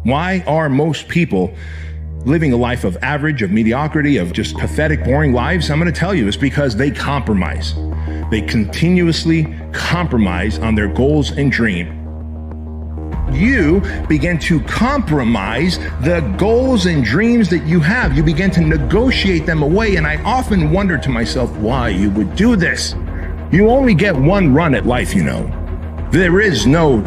Why are most people living a life of average, of mediocrity, of just pathetic, boring lives? I'm going to tell you, it's because they compromise. They continuously compromise on their goals and dreams. You begin to compromise the goals and dreams that you have. You begin to negotiate them away. And I often wonder to myself why you would do this. You only get one run at life, you know. There is no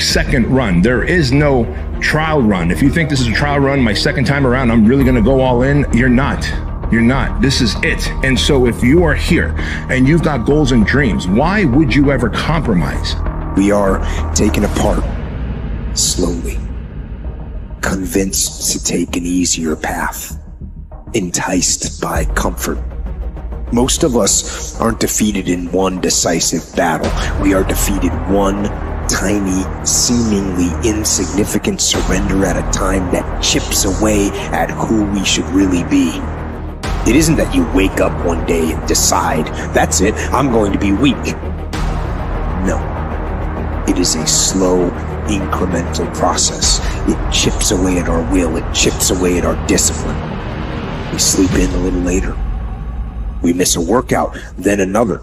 second run. There is no trial run. If you think this is a trial run, my second time around, I'm really going to go all in. You're not. You're not. This is it. And so if you are here and you've got goals and dreams, why would you ever compromise? We are taken apart slowly, convinced to take an easier path, enticed by comfort. Most of us aren't defeated in one decisive battle. We are defeated one tiny, seemingly insignificant surrender at a time that chips away at who we should really be. It isn't that you wake up one day and decide, that's it, I'm going to be weak. No. It is a slow, incremental process. It chips away at our will. It chips away at our discipline. We sleep in a little later. We miss a workout, then another.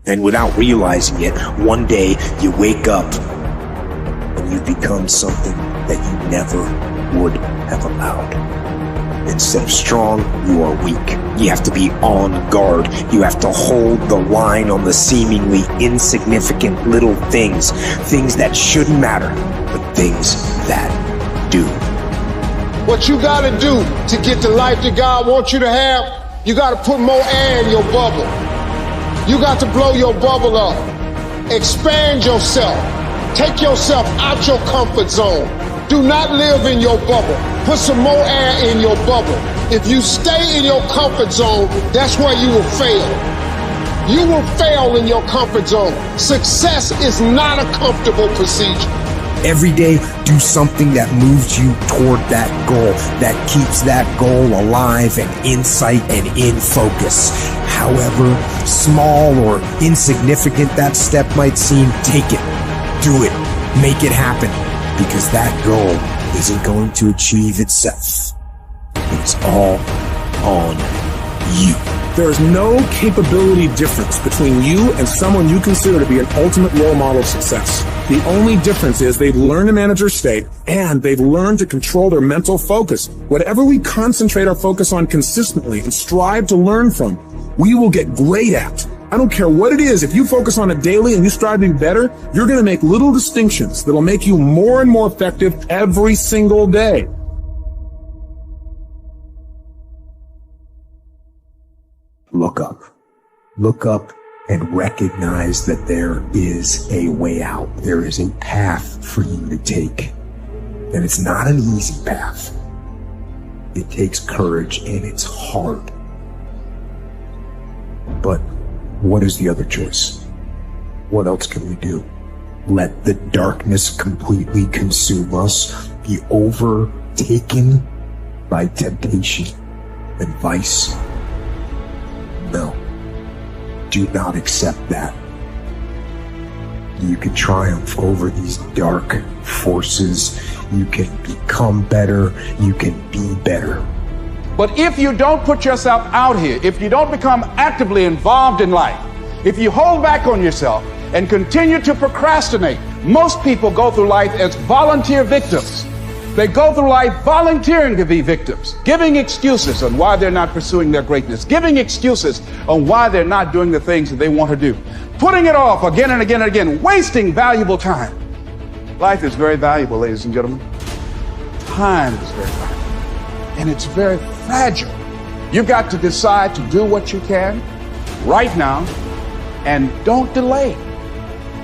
And without realizing it, one day you wake up and you become something that you never would have allowed. Instead of strong, you are weak. You have to be on guard. You have to hold the line on the seemingly insignificant little things. Things that shouldn't matter, but things that do. What you gotta do to get the life that God wants you to have, you gotta put more air in your bubble. You got to blow your bubble up. Expand yourself. Take yourself out your comfort zone. Do not live in your bubble. Put some more air in your bubble. If you stay in your comfort zone, that's where you will fail. You will fail in your comfort zone. Success is not a comfortable procedure. Every day, do something that moves you toward that goal, that keeps that goal alive and in sight and in focus. However small or insignificant that step might seem, take it, do it, make it happen. Because that goal isn't going to achieve itself. It's all on you. There is no capability difference between you and someone you consider to be an ultimate role model of success. The only difference is they've learned to manage their state and they've learned to control their mental focus. Whatever we concentrate our focus on consistently and strive to learn from, we will get great at. I don't care what it is. If you focus on it daily and you strive to be better, you're going to make little distinctions that'll make you more and more effective every single day. Look up. Look up and recognize that there is a way out. There is a path for you to take. And it's not an easy path. It takes courage and it's hard. But what is the other choice? What else can we do? Let the darkness completely consume us, be overtaken by temptation and vice? No. Do not accept that. You can triumph over these dark forces. You can become better. You can be better. But if you don't put yourself out here, if you don't become actively involved in life, if you hold back on yourself and continue to procrastinate, most people go through life as volunteer victims. They go through life volunteering to be victims, giving excuses on why they're not pursuing their greatness, giving excuses on why they're not doing the things that they want to do, putting it off again and again and again, wasting valuable time. Life is very valuable, ladies and gentlemen. Time is very valuable. And it's very fragile. You've got to decide to do what you can right now and don't delay.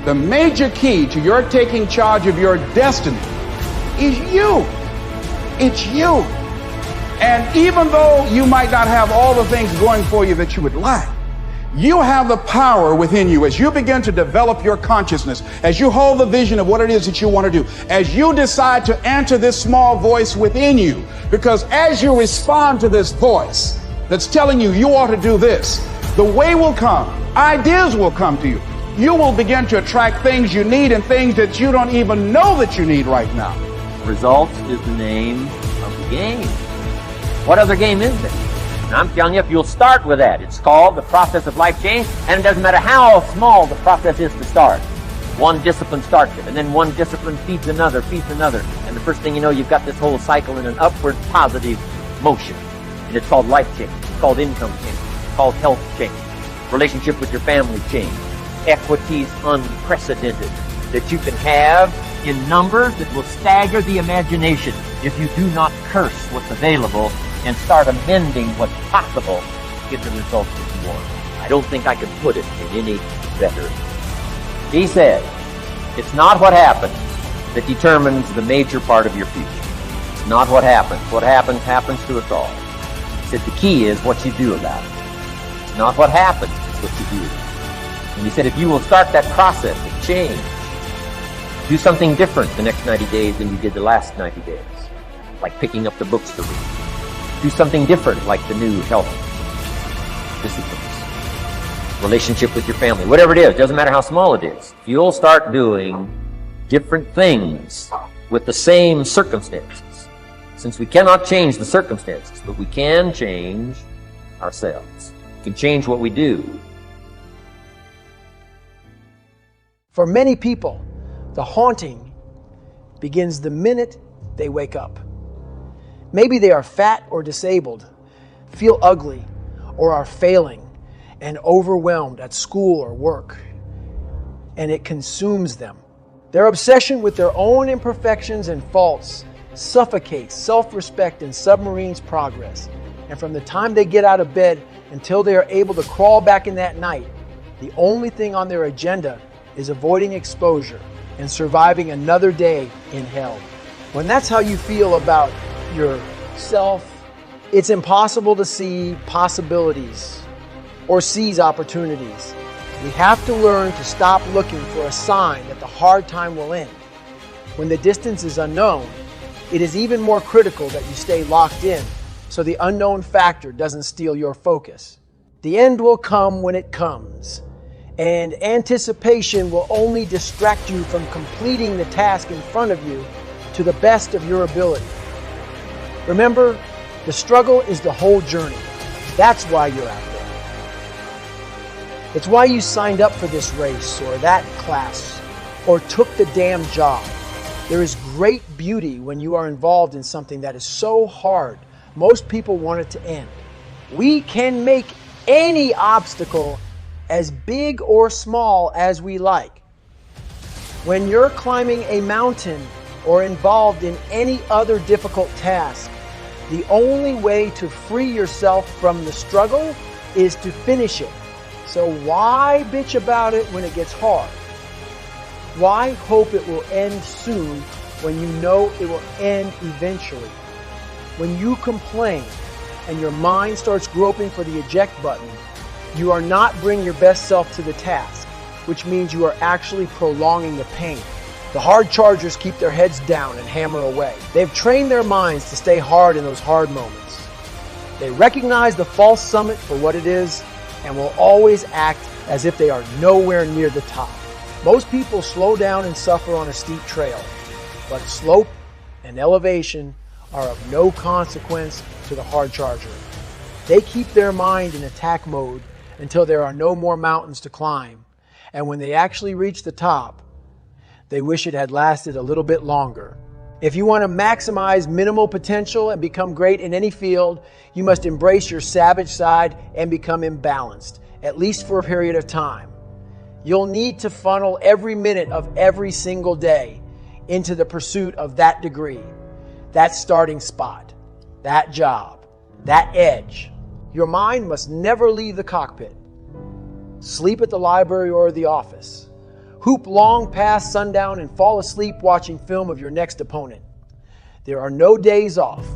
The major key to your taking charge of your destiny is you. It's you. And even though you might not have all the things going for you that you would like, you have the power within you as you begin to develop your consciousness, as you hold the vision of what it is that you want to do, as you decide to answer this small voice within you. Because as you respond to this voice that's telling you you ought to do this, the way will come, ideas will come to you. You will begin to attract things you need and things that you don't even know that you need right now. Results is the name of the game. What other game is there? And I'm telling you, if you'll start with that, it's called the process of life change, and it doesn't matter how small the process is to start. One discipline starts it, and then one discipline feeds another, and the first thing you know, you've got this whole cycle in an upward positive motion. And it's called life change, it's called income change, it's called health change, relationship with your family change, equities unprecedented that you can have in numbers that will stagger the imagination if you do not curse what's available and start amending what's possible to get the results that you want. I don't think I can put it in any better. He said, it's not what happens that determines the major part of your future. It's not what happens. What happens to us all. He said, the key is what you do about it. It's not what happens, it's what you do. And he said, if you will start that process of change, do something different the next 90 days than you did the last 90 days. Like picking up the books to read. Do something different like the new health disciplines. Relationship with your family. Whatever it is, doesn't matter how small it is. If you'll start doing different things with the same circumstances. Since we cannot change the circumstances, but we can change ourselves. We can change what we do. For many people, the haunting begins the minute they wake up. Maybe they are fat or disabled, feel ugly, or are failing and overwhelmed at school or work, and it consumes them. Their obsession with their own imperfections and faults suffocates self-respect and submarines progress. And from the time they get out of bed until they are able to crawl back in that night, the only thing on their agenda is avoiding exposure and surviving another day in hell. When that's how you feel about yourself, it's impossible to see possibilities or seize opportunities. We have to learn to stop looking for a sign that the hard time will end. When the distance is unknown, it is even more critical that you stay locked in so the unknown factor doesn't steal your focus. The end will come when it comes, and anticipation will only distract you from completing the task in front of you to the best of your ability. Remember, the struggle is the whole journey. That's why you're out there. It's why you signed up for this race or that class or took the damn job. There is great beauty when you are involved in something that is so hard, most people want it to end. We can make any obstacle as big or small as we like. When you're climbing a mountain or involved in any other difficult task, the only way to free yourself from the struggle is to finish it. So why bitch about it when it gets hard? Why hope it will end soon when you know it will end eventually? When you complain and your mind starts groping for the eject button, you are not bringing your best self to the task, which means you are actually prolonging the pain. The hard chargers keep their heads down and hammer away. They've trained their minds to stay hard in those hard moments. They recognize the false summit for what it is and will always act as if they are nowhere near the top. Most people slow down and suffer on a steep trail, but slope and elevation are of no consequence to the hard charger. They keep their mind in attack mode until there are no more mountains to climb. And when they actually reach the top, they wish it had lasted a little bit longer. If you want to maximize minimal potential and become great in any field, you must embrace your savage side and become imbalanced, at least for a period of time. You'll need to funnel every minute of every single day into the pursuit of that degree, that starting spot, that job, that edge. Your mind must never leave the cockpit. Sleep at the library or the office. Hoop long past sundown and fall asleep watching film of your next opponent. There are no days off,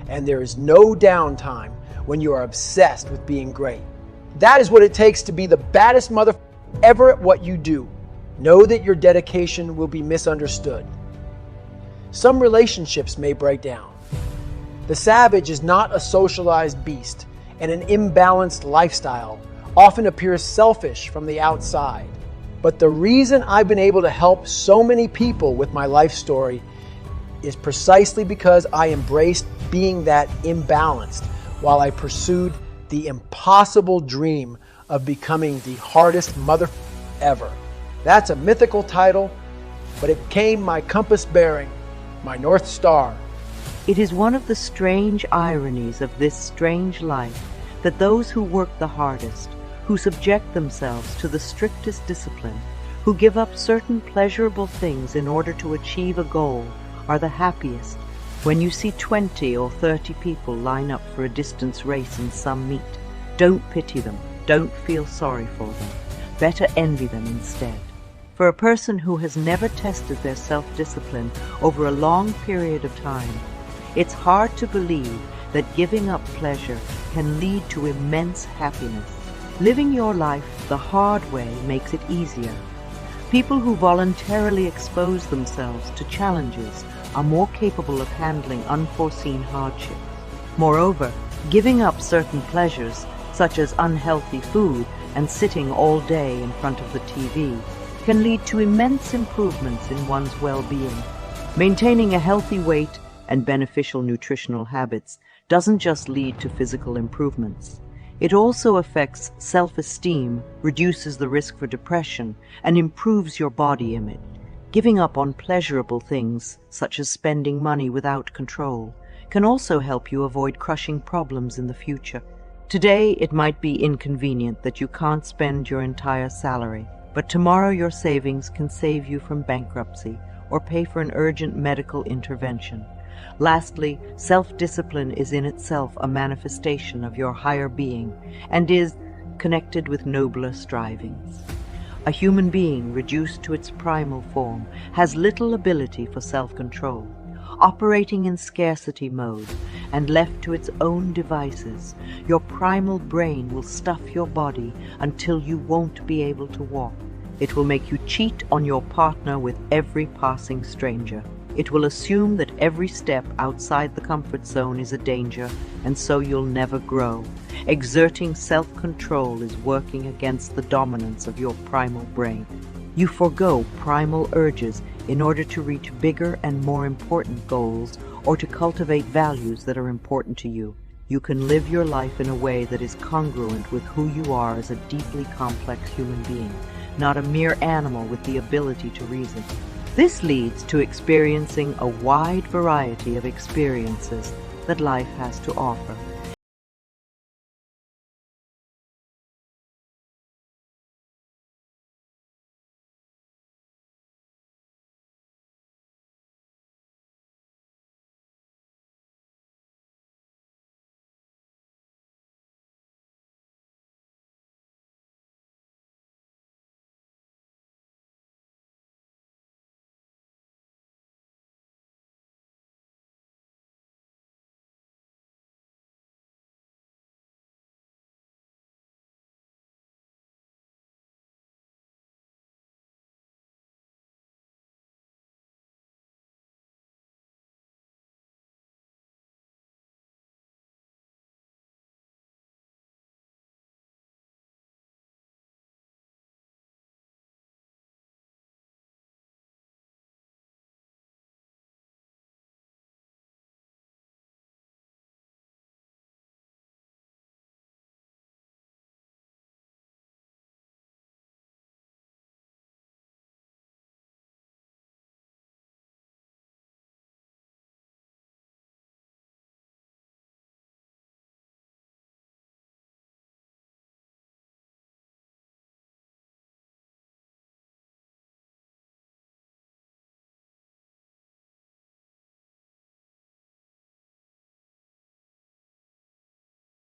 and there is no downtime when you are obsessed with being great. That is what it takes to be the baddest motherfucker ever at what you do. Know that your dedication will be misunderstood. Some relationships may break down. The savage is not a socialized beast, and an imbalanced lifestyle often appears selfish from the outside. But the reason I've been able to help so many people with my life story is precisely because I embraced being that imbalanced while I pursued the impossible dream of becoming the hardest mother ever. That's a mythical title, but it became my compass bearing, my North Star. It is one of the strange ironies of this strange life that those who work the hardest, who subject themselves to the strictest discipline, who give up certain pleasurable things in order to achieve a goal, are the happiest. When you see 20 or 30 people line up for a distance race in some meet, don't pity them, don't feel sorry for them. Better envy them instead. For a person who has never tested their self-discipline over a long period of time, it's hard to believe that giving up pleasure can lead to immense happiness. Living your life the hard way makes it easier. People who voluntarily expose themselves to challenges are more capable of handling unforeseen hardships. Moreover, giving up certain pleasures, such as unhealthy food and sitting all day in front of the TV, can lead to immense improvements in one's well-being. Maintaining a healthy weight and beneficial nutritional habits doesn't just lead to physical improvements. It also affects self-esteem, reduces the risk for depression, and improves your body image. Giving up on pleasurable things, such as spending money without control, can also help you avoid crushing problems in the future. Today, it might be inconvenient that you can't spend your entire salary, but tomorrow your savings can save you from bankruptcy or pay for an urgent medical intervention. Lastly, self-discipline is in itself a manifestation of your higher being and is connected with nobler strivings. A human being reduced to its primal form has little ability for self-control. Operating in scarcity mode and left to its own devices, your primal brain will stuff your body until you won't be able to walk. It will make you cheat on your partner with every passing stranger. It will assume that every step outside the comfort zone is a danger, and so you'll never grow. Exerting self-control is working against the dominance of your primal brain. You forego primal urges in order to reach bigger and more important goals or to cultivate values that are important to you. You can live your life in a way that is congruent with who you are as a deeply complex human being, not a mere animal with the ability to reason. This leads to experiencing a wide variety of experiences that life has to offer.